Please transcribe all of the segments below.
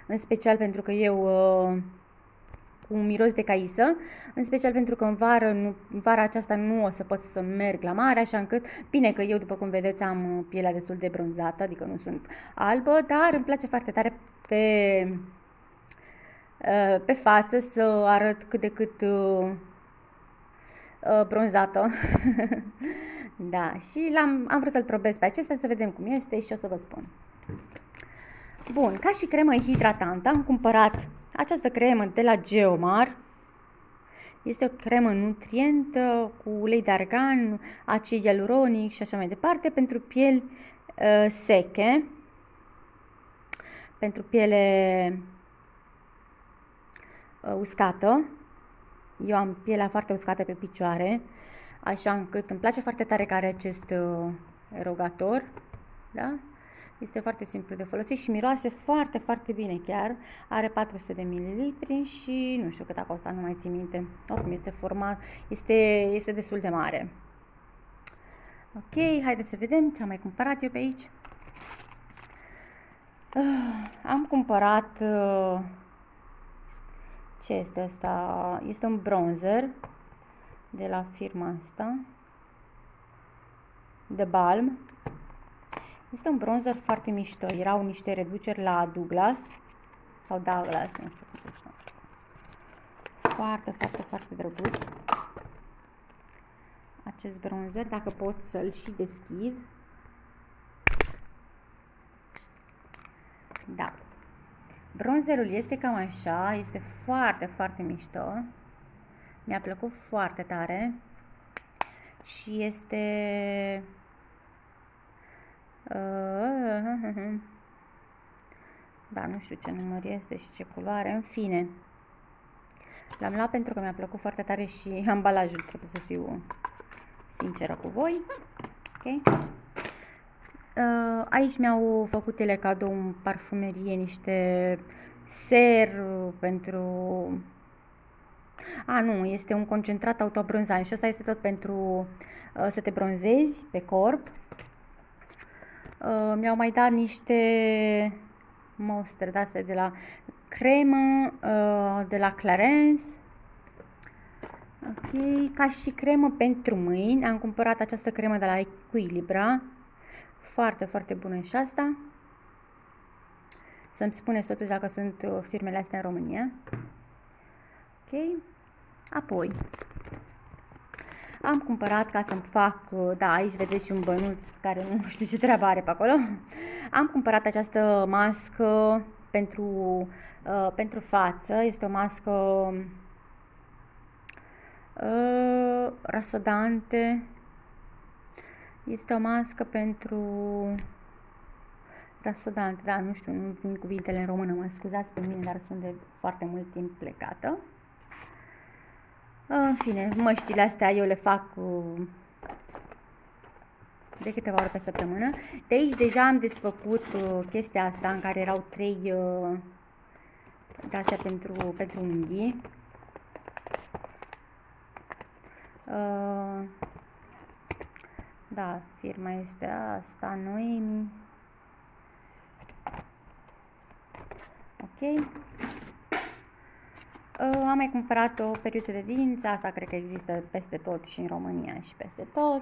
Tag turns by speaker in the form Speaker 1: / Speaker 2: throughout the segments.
Speaker 1: în special pentru că eu cu un miros de caisă, în special pentru că în vara aceasta nu o să pot să merg la mare, așa încât, bine că eu, după cum vedeți, am pielea destul de bronzată, adică nu sunt albă, dar îmi place foarte tare pe față să arăt cât de cât bronzată. Da, și am vrut să-l probez pe acesta să vedem cum este și o să vă spun. Bun, ca și cremă hidratantă am cumpărat această cremă de la Geomar. Este o cremă nutrientă cu ulei de argan, acid ialuronic și așa mai departe pentru pieli seche, pentru piele uscată. Eu am pielea foarte uscată pe picioare, așa încât îmi place foarte tare că are acest erogator, da? Este foarte simplu de folosit și miroase foarte, foarte bine chiar. Are 400 de ml și nu știu cât a costat, nu mai țin minte. Oricum este format, este destul de mare. Ok, haideți să vedem ce am mai cumpărat eu pe aici. Am cumpărat, ce este asta? Este un bronzer de la firma asta, The Balm. Este un bronzer foarte mișto. Erau niște reduceri la Douglas sau Douglas, nu știu cum se spune. Foarte, foarte, foarte drăguț acest bronzer. Dacă pot să-l și deschid. Da. Bronzerul este cam așa. Este foarte, foarte mișto. Mi-a plăcut foarte tare. Și este... Da, nu știu ce număr este și ce culoare, în fine. L-am luat pentru că mi-a plăcut foarte tare și ambalajul, trebuie să fiu sinceră cu voi. Ok. Aici mi-au făcut ele cadou în parfumerie niște ser pentru... nu, este un concentrat autobronzant și asta este tot pentru să te bronzezi pe corp. Mi-au mai dat niște mostre de-astea de la cremă, de la Clarins. Ok, ca și cremă pentru mâini, am cumpărat această cremă de la Equilibra. Foarte, foarte bună și asta. Să-mi spuneți totuși dacă sunt firmele astea în România. Ok, apoi am cumpărat ca să-mi fac, da, aici vedeți și un bănuț care nu știu ce treabă are pe acolo. Am cumpărat această mască pentru față. Este o mască rasodante. Este o mască pentru rasodante, da, nu știu, nu vin cuvintele în română, mă scuzați pe mine, dar sunt de foarte mult timp plecată. În fine, măștile astea eu le fac de câteva ori pe săptămână. De aici deja am desfăcut chestia asta în care erau 3 de-astea pentru unghii. Da, firma este asta, Noemi. Ok. Am mai cumpărat o periuță de dinți, asta cred că există peste tot și în România și peste tot.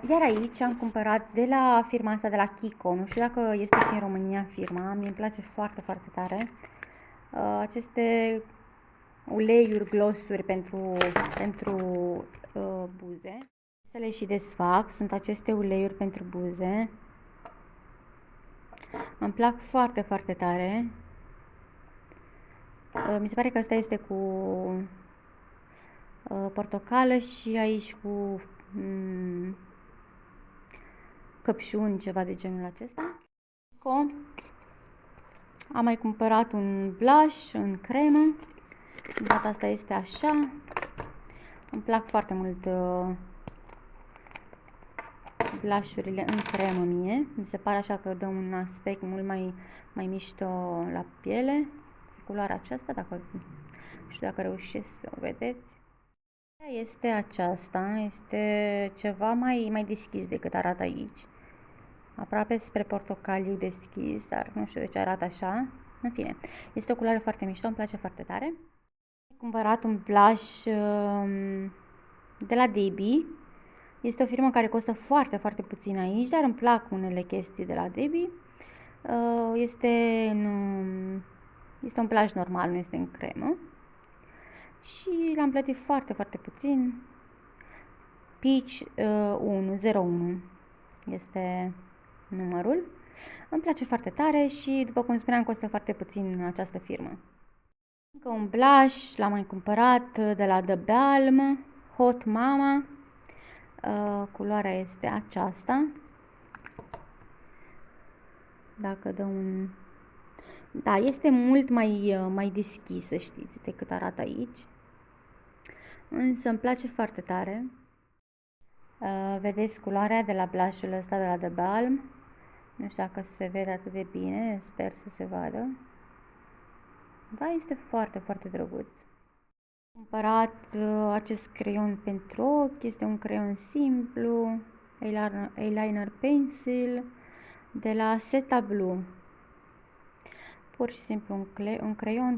Speaker 1: Iar aici am cumpărat de la firma asta, de la Kiko, nu știu dacă este și în România firma, mie îmi place foarte, foarte tare. Aceste uleiuri, glossuri pentru buze. Să le și desfac, sunt aceste uleiuri pentru buze. Îmi plac foarte, foarte tare. Mi se pare că asta este cu portocală și aici cu căpșuni, ceva de genul acesta. Am mai cumpărat un blush în cremă. Data asta este așa. Îmi plac foarte mult blush-urile în cremă mie. Mi se pare așa că dă un aspect mult mai mișto la piele. Culoarea aceasta, dacă nu știu dacă reușesc să o vedeți. Este aceasta, este ceva mai deschis decât arată aici. aproape spre portocaliu deschis, dar nu știu de ce arată așa. În fine, este o culoare foarte mișto, îmi place foarte tare. Am cumpărat un blush de la Debbie. Este o firmă care costă foarte, foarte puțin aici, dar îmi plac unele chestii de la Debbie. Este un blush normal, nu este în cremă. Și l-am plătit foarte, foarte puțin. Peach 101 este numărul. Îmi place foarte tare și, după cum spuneam, costă foarte puțin această firmă. Încă un blush, l-am mai cumpărat de la The Balm, Hot Mama. Culoarea este aceasta. Dacă dă un... Da, este mult mai deschisă, știți, decât arată aici. Însă îmi place foarte tare. Vedeți culoarea de la blush-ul ăsta de la The Balm. Nu știu dacă se vede atât de bine, sper să se vadă. Da, este foarte, foarte drăguț. Am cumpărat acest creion pentru ochi, este un creion simplu, eyeliner pencil, de la Seta Blue. Pur și simplu un creion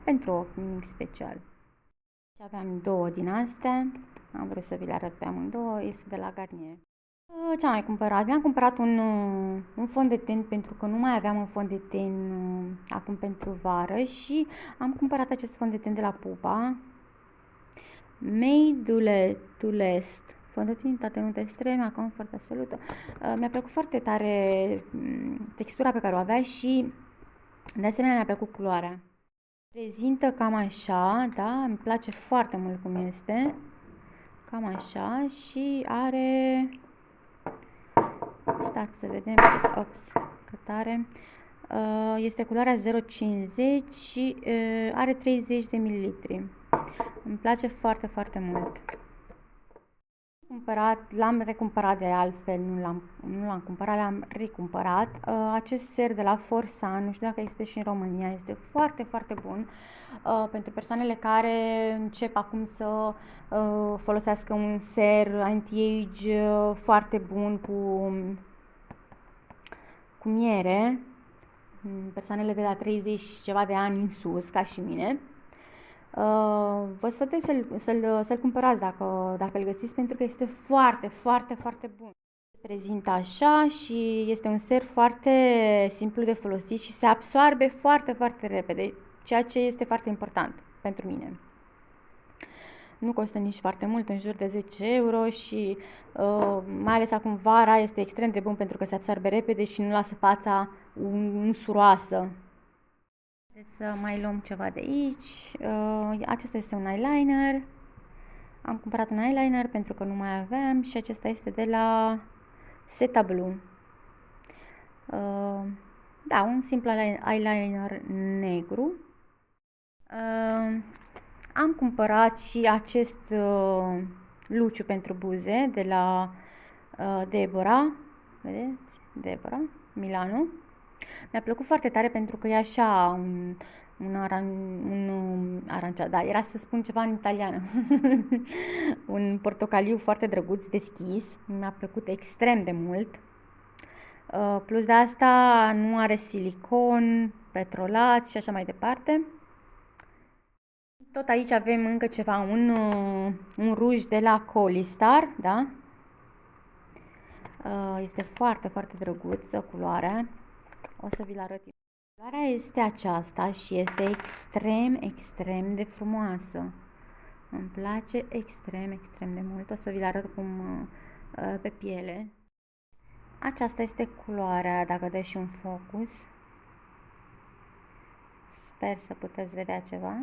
Speaker 1: pentru ochi, nimic special. Aveam două din astea, am vrut să vi le arăt pe amândouă, este de la Garnier. Ce am mai cumpărat? Mi-am cumpărat un fond de ten pentru că nu mai aveam un fond de ten acum pentru vară și am cumpărat acest fond de ten de la Pupa. Made to Last. Fond de tinitate nută extreme, comfort absolută. Mi-a plăcut foarte tare textura pe care o avea și de asemenea mi-a plăcut culoarea. Prezintă cam așa, da, îmi place foarte mult cum este. Cam așa și are... Stați să vedem, ops, cât are. Este culoarea 050 și are 30 de mililitri. Îmi place foarte, foarte mult. L-am recumpărat de altfel, nu l-am cumpărat, l-am recumpărat. Acest ser de la Forsa, nu știu dacă este și în România, este foarte, foarte bun pentru persoanele care încep acum să folosească un ser anti-age foarte bun cu miere, persoanele de la 30 și ceva de ani în sus, ca și mine. Vă sfătuiesc să-l cumpărați dacă îl găsiți, pentru că este foarte, foarte, foarte bun. Se prezintă așa și este un ser foarte simplu de folosit și se absorbe foarte, foarte repede, ceea ce este foarte important pentru mine. Nu costă nici foarte mult, în jur de 10 euro și mai ales acum vara este extrem de bun pentru că se absorbe repede și nu lasă fața unsuroasă. Haideți să mai luăm ceva de aici. Acesta este un eyeliner. Am cumpărat un eyeliner pentru că nu mai aveam și acesta este de la Seta Blue. Da, un simplu eyeliner negru. Am cumpărat și acest luciu pentru buze de la Deborah. Vedeți? Deborah, Milano. Mi-a plăcut foarte tare pentru că e așa un aranjat, da, era să spun ceva în italiană. Un portocaliu foarte drăguț, deschis, mi-a plăcut extrem de mult. Plus de asta nu are silicon, petrolat și așa mai departe. Tot aici avem încă ceva, un ruj de la Colistar, da? Este foarte, foarte drăguță culoarea. O să vi-l arăt. Culoarea este aceasta și este extrem, extrem de frumoasă. Îmi place extrem, extrem de mult. O să vi-l arăt cum pe piele. Aceasta este culoarea, dacă dă și un focus. Sper să puteți vedea ceva.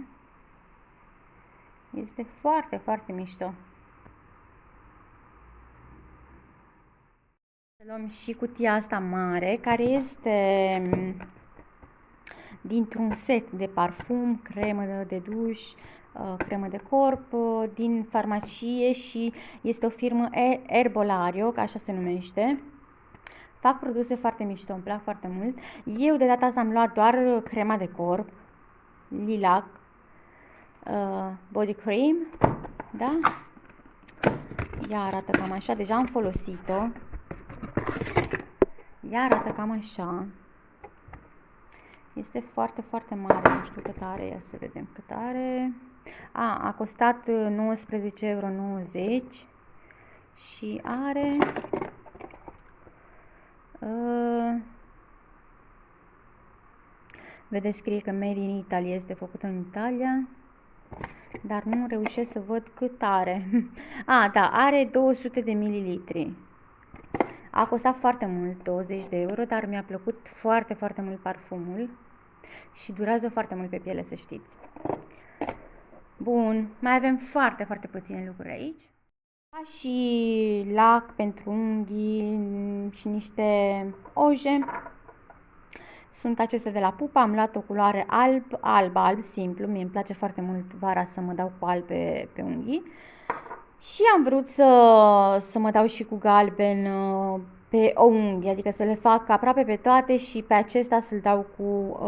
Speaker 1: Este foarte, foarte mișto. Luăm și cutia asta mare, care este dintr-un set de parfum, cremă de duș, cremă de corp, din farmacie și este o firmă Herbolario, ca așa se numește. Fac produse foarte mișto, îmi plac foarte mult. Eu de data asta am luat doar crema de corp, Lilac, body cream, da? Ea arată cam așa, deja am folosit-o. Ea arată cam așa. Este foarte, foarte mare, nu știu cât are, ia să vedem cât are. A costat 19,90 € și are vedeți, scrie că Made in Italy, este făcută în Italia, dar nu reușesc să văd cât are. Da, are 200 de mililitri. A costat foarte mult, 20 de euro, dar mi-a plăcut foarte, foarte mult parfumul și durează foarte mult pe piele, să știți. Bun, mai avem foarte, foarte puține lucruri aici. Ca și lac pentru unghii și niște oje. Sunt acestea de la Pupa, am luat o culoare alb simplu, mie îmi place foarte mult vara să mă dau cu alb pe unghii. Și am vrut să mă dau și cu galben pe o unghie, adică să le fac aproape pe toate și pe acesta să-l dau cu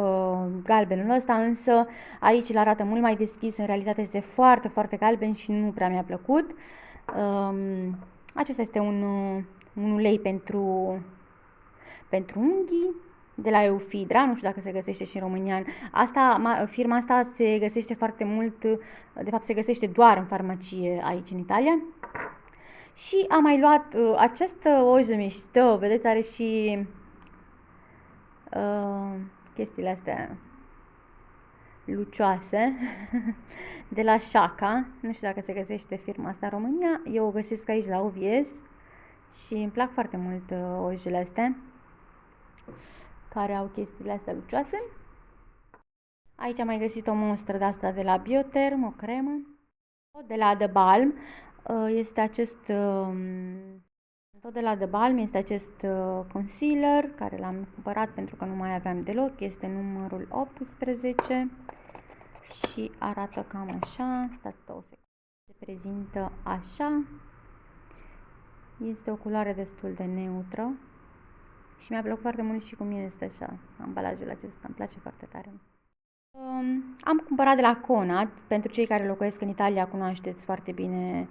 Speaker 1: galbenul ăsta, însă aici îl arată mult mai deschis, în realitate este foarte, foarte galben și nu prea mi-a plăcut. Acesta este un ulei pentru unghii de la Eufidra, nu știu dacă se găsește și în România. Firma asta se găsește foarte mult, de fapt se găsește doar în farmacie aici în Italia. Și am mai luat această ojă mișto, vedeți, are și chestiile astea lucioase de la Shaka. Nu știu dacă se găsește firma asta în România, eu o găsesc aici la OVS și îmi plac foarte mult ojele astea care au chestiile astea lucioase. Aici am mai găsit o monstră de asta de la Biotherm, o cremă. De la The Balm este acest tot de la The Balm este acest concealer care l-am cumpărat pentru că nu mai aveam deloc. Este numărul 18 și arată cam așa. Stați o secundă. Se prezintă așa. Este o culoare destul de neutră. Și mi-a plăcut foarte mult și cum este așa, ambalajul acesta, îmi place foarte tare. Am cumpărat de la Conad, pentru cei care locuiesc în Italia cunoașteți foarte bine